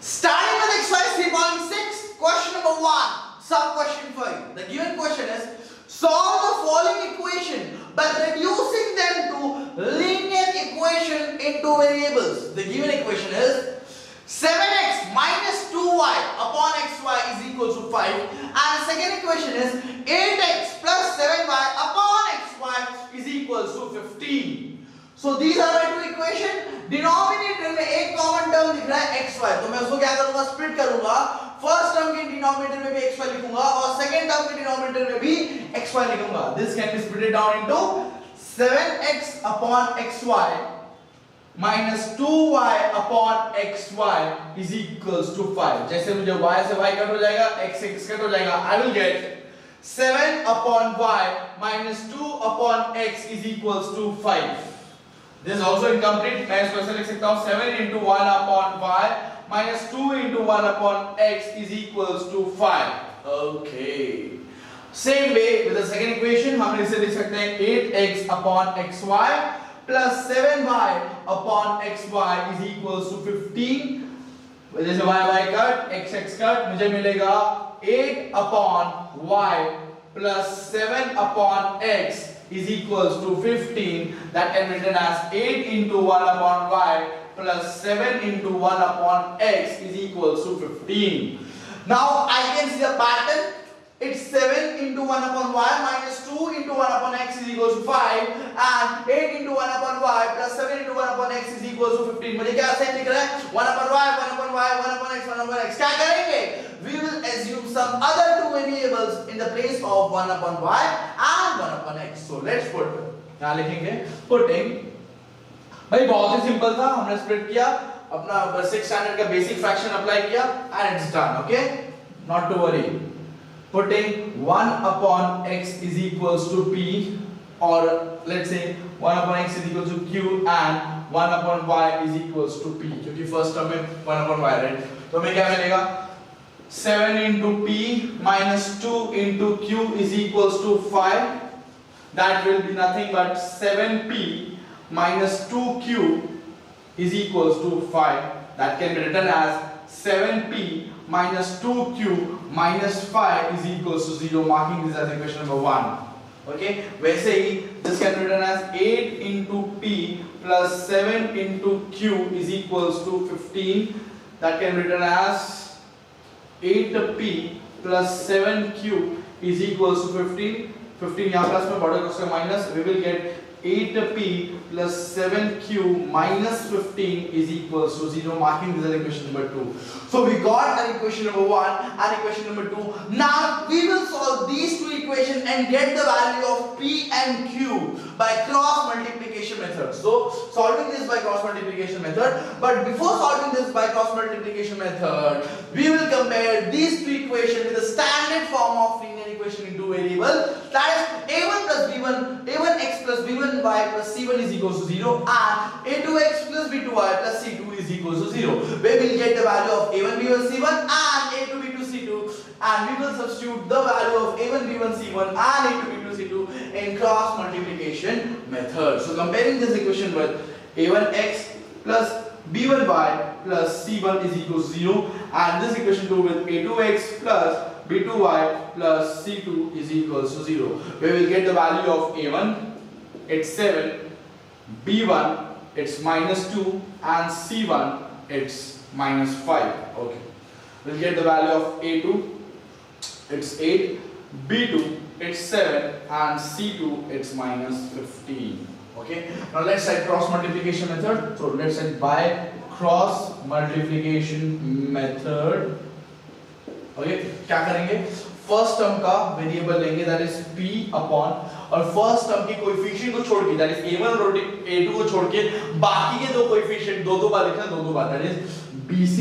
Starting with exercise 3.6, question number 1, sub question for you. The given question is, solve the following equation by reducing them to linear equation into variables. The given equation is 7x minus 2y upon xy is equal to 5, and the second equation is 8x plus 7y upon xy is equal to 15. So these are my two equations. Denominator में एक common term दिख रहा है xy, तो मैं उसको क्या करूंगा, स्प्लिट करूंगा. फर्स्ट टर्म के डिनोमिनेटर में भी xy लिखूंगा और सेकंड टर्म के डिनोमिनेटर में भी xy लिखूंगा. This can be splitted down into 7x upon xy minus 2y upon xy is equals to 5. जैसे मुझे y से y कट हो जाएगा, x से x कट हो जाएगा, I will get 7 upon y minus 2 upon x is equals to 5. This is also incomplete. मैं इसको ऐसे लिख सकता हूँ 7 into 1 upon y minus 2 into 1 upon x is equals to 5. Okay. Same way with the second equation हम इसे लिख सकते हैं 8x upon xy plus 7y upon xy is equals to 15. जैसे y cut, x cut, मुझे मिलेगा 8 upon y plus 7 upon x is equals to 15. That can be written as 8 into 1 upon y plus 7 into 1 upon x is equals to 15. Now I can see the pattern. It's 7 into 1 upon y minus 2 into 1 upon x is equals to 5, and 8 into 1 upon y plus 7 into 1 upon x is equals to 15. मुझे क्या same दिख रहा है? 1 upon y, 1 upon y, 1 upon x, 1 upon x. क्या करेंगे? We will assume some other two variables in the place of 1 upon y and 1 upon x. So let's put, क्या लिखेंगे? Putting. भाई बहुत ही सिंपल था, हमने स्प्लिट किया, अपना 6th स्टैंडर्ड का बेसिक फ्रैक्शन अप्लाई किया, and it's done. Okay? Not to worry. Putting 1 upon x is equals to p, or let's say 1 upon x is equals to q and 1 upon y is equals to p, क्योंकि first term में 1 upon y, right? तो हमें क्या मिलेगा? 7 into p minus 2 into q is equals to 5. That will be nothing but 7p minus 2q is equals to 5. That can be written as 7p minus 2q minus 5 is equals to 0, marking this as equation number 1. Okay, वैसे ही this can be written as 8 into p plus 7 into q is equals to 15. That can be written as 8p plus 7q is equals to 15. 15 यहाँ plus में बढ़ेगा उसका minus, we will get 8p plus 7q minus 15 is equals to 0, marking this as equation number 2. So we got an equation number 1 and equation number 2. Now we will solve these two equations and get the value of p and q by cross multiplication method. So solving this by cross multiplication method, but before solving this by cross multiplication method, we will compare these two equations with the standard form of linear equation into variable, that is a1 plus b1, a1x plus b1y plus c1 is equals to 0, and a2x plus b2y plus c2 is equals to 0, where we will get the value of a1 b1 c1 and a2 b2 c2, and we will substitute the value of a1 b1 c1 and a2 b2 c2 in cross multiplication method. So comparing this equation with a1x plus b1y plus c1 is equals to 0, and this equation 2 with a2x plus b2y plus c2 is equals to 0, where we will get the value of a1, it's 7, b1 it's minus 2, and c1 it's minus 5. Okay, we'll get the value of a2, it's 8, b2 it's 7, and c2 it's minus 15. Okay, now let's write cross multiplication method. So let's write by cross multiplication method. Okay, क्या करेंगे? First term का variable लेंगे, that is p upon, और first term के coefficient को छोड़ के, that is a1 और a2 को छोड़ के बाकी के दो कोएफिशिएंट दो बार लिखना, दो बार, that is bc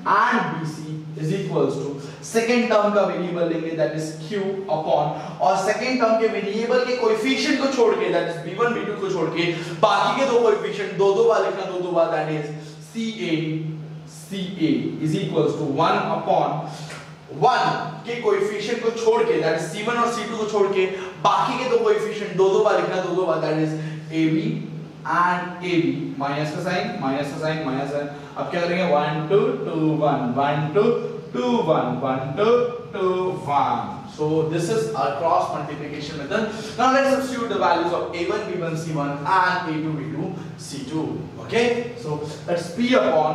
and bc is equals to second term का वेरिएबल लेंगे, दैट इज q अपॉन, और सेकंड टर्म के वेरिएबल के कोएफिशिएंट को छोड़ के, दैट इज b1 b2 को छोड़ के बाकी के दो कोएफिशिएंट दो बार लिखना, दो बार, that is ca is equals to 1 upon 1 के कोएफिशिएंट को छोड़ के, दैट इज c1 और c2 को छोड़ के बाकी के दो कोएफिशिएंट दो बार लिखना, दो बार, that is ab and AB, minus का साइन माइनस का साइन माइनस साइन. अब क्या करेंगे 1 2 2 1 1 2 2 1 1 2 2 1. So this is our cross multiplication method. Now let's substitute the values of a1 b1 c1 and a2 b2 c2. Okay, so let's p upon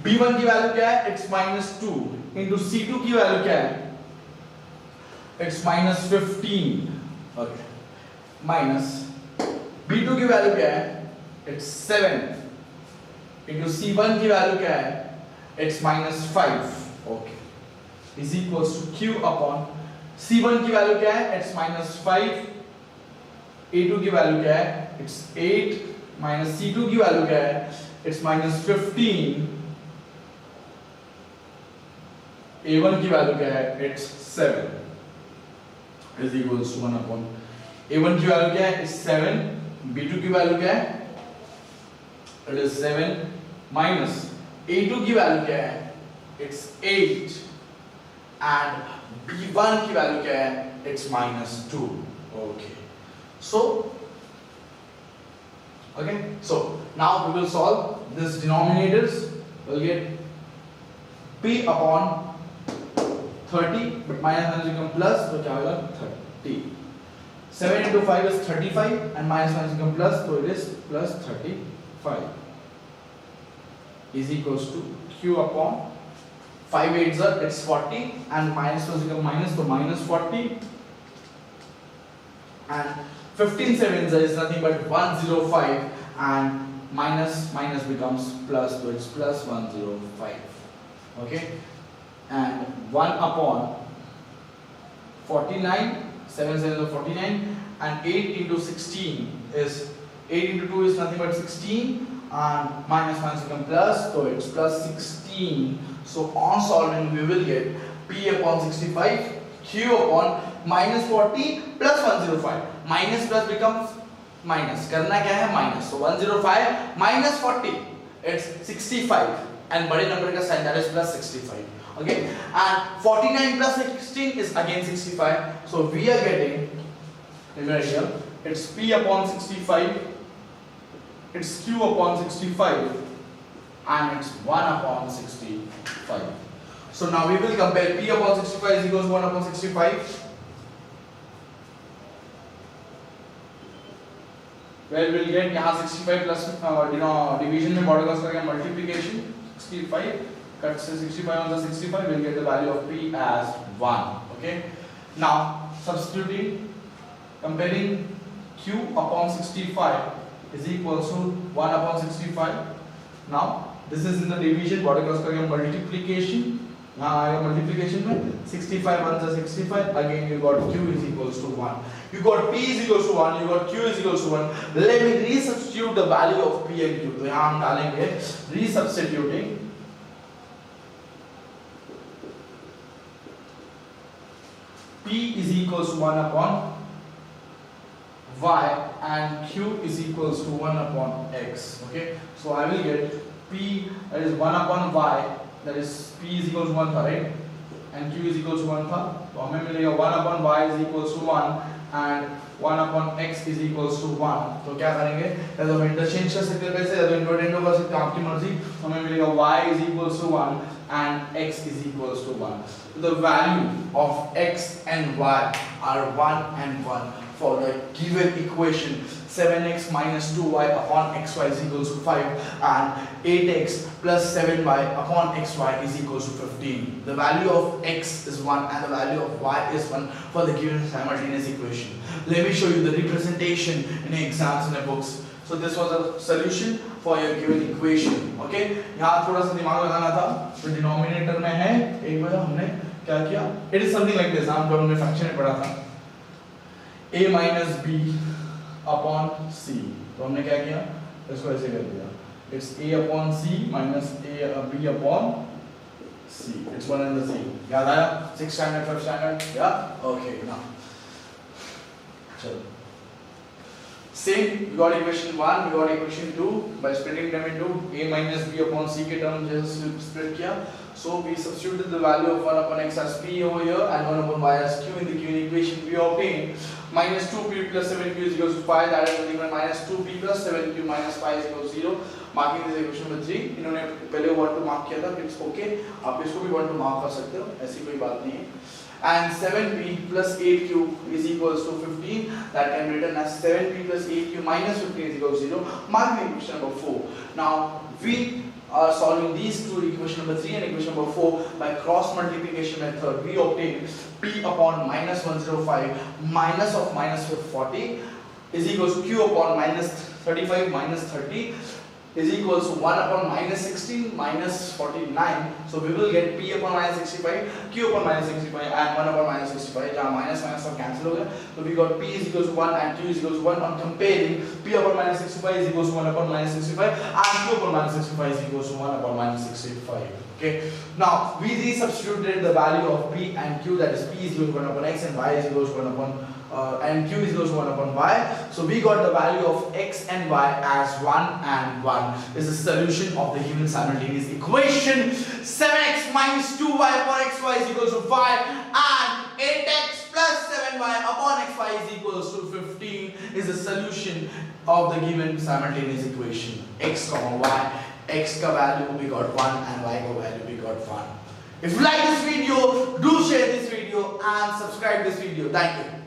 b1 की value क्या है? It's -2 into c2 की value क्या है? It's -15. Okay, minus b2 की value क्या है? It's 7 into c1 की वैल्यू क्या है? It's -5. Okay, is equals to q upon c1 की वैल्यू क्या है? It's -5. a2 की वैल्यू क्या है? It's 8 minus c2 की वैल्यू क्या है? It's -15. a1 की वैल्यू क्या है? It's 7 is equals to 1 upon a1 की वैल्यू क्या है? It's 7. b2 की वैल्यू क्या है? It is 7 minus a2 की वैल्यू क्या है? It's 8 and b1 की वैल्यू क्या है? It's -2. Okay, so now we will solve this denominators. We'll get p upon 30, but minus become plus, so क्या होगा? 30. 7 into 5 is 35 and minus become plus, so it is plus 35 is equals to q upon 5 8s are it's 40 and minus become minus, so minus 40 and 15 7s is nothing but 105 and minus becomes plus, so it's plus 105. Okay, and 1 upon 49, 7 7 is 49 and 8 into 16 is 8 into 2 is nothing but 16 and minus become plus, so it's plus 16. So on solving we will get p upon 65 q upon -40 plus 105. Minus plus becomes minus, करना क्या है? Minus. So 105 minus 40 it's 65 and बड़े number का sign that is plus 65. Okay, and 49 plus 16 is again 65. So we are getting, remember here, it's p upon 65, it's q upon 65 and it's 1 upon 65. So now we will compare p upon 65 is equals to 1 upon 65, where we'll get यहाँ 65 plus division में border cross करेंगे multiplication 65 cut से 65 on the 65 we'll get the value of p as 1. Okay, now substituting, comparing q upon 65 is equals to 1 upon 65. Now this is in the division, border cross करेंगे multiplication, यहाँ आएगा multiplication में 65 1 से 65, again you got q is equals to 1, you got p is equals to 1, you got q is equals to 1. Let me resubstitute the value of p and q. तो यहाँ हम डालेंगे resubstituting p is equals to 1 upon y and q is equals to 1 upon x. Okay, so I will get p that is 1 upon y, that is p is equals to 1 था, right, and q is equals to 1 था, तो हमें मिलेगा 1 upon y is equals to 1 and 1 upon x is equals to 1. तो क्या करेंगे? या तो इंटरचेंज कर सकते हैं वैसे, या तो इन्वर्टेंडो कर सकते हैं, आपकी मर्जी. तो हमें मिलेगा y is equals to 1 and x is equals to 1. So the value of x and y are 1 and 1 for the given equation 7x minus 2y upon xy is equals to 5 and 8x plus 7y upon xy is equals to 15. The value of x is 1 and the value of y is 1 for the given simultaneous equation. Let me show you the representation in exams in the books. So this was a solution for your given equation. Okay, यहाँ थोड़ा सा दिमाग लगाना था. तो denominator में है, एक बार हमने क्या किया? It is something like this. हम जब हमने फ्रैक्शन में पढ़ा था a minus b upon c. तो हमने क्या किया? इसको ऐसे कर दिया. It's a upon c minus a b upon c. It's one and the same. याद आया? 6th standard, 5th standard. Yeah. Okay. Now. चलो. Same, we got equation 1, we got equation 2 by splitting them into a minus b upon c के term just split किया. So we substituted the value of 1 upon x as p over here and 1 upon y as q in the given equation. We obtained minus 2p plus 7q is equals to 5. That is nothing but minus 2p plus 7q minus 5 is equals to 0. Marking this equation number 3. इन्होंने पहले 1 to mark किया था, it's okay. आप इसको भी 1 to mark कर सकते हो, ऐसी कोई बात नहीं है. And 7p plus 8q is equals to 15. That can be written as 7p plus 8q minus 15 is equals to 0. Marking equation number 4. Now we are solving these two, equation number 3 and equation number 4, by cross multiplication method. We obtain p upon minus 105 minus of minus 40 is equals to q upon minus 35 minus 30 is equals to 1 upon minus 16 minus 49. So we will get p upon minus 65, q upon minus 65 and 1 upon minus 65. जहाँ minus minus सब cancel हो गया. So we got p is equals to 1 and q is equals to 1. On comparing, p upon minus 65 is equals to 1 upon minus 65 and q upon minus 65 is equals to 1 upon minus 65. Okay. Now we resubstituted the value of p and q, that is p is equals to 1 upon x and y is equals to 1 upon and q is equals to 1 upon y. So we got the value of x and y as 1 and 1. This is the solution of the given simultaneous equation. 7x minus 2y upon xy is equals to 5 and 8x plus 7y upon xy is equals to 15 is the solution of the given simultaneous equation. X comma y, x ka value we got 1 and y ka value we got 1. If you like this video, do share this video and subscribe this video. Thank you.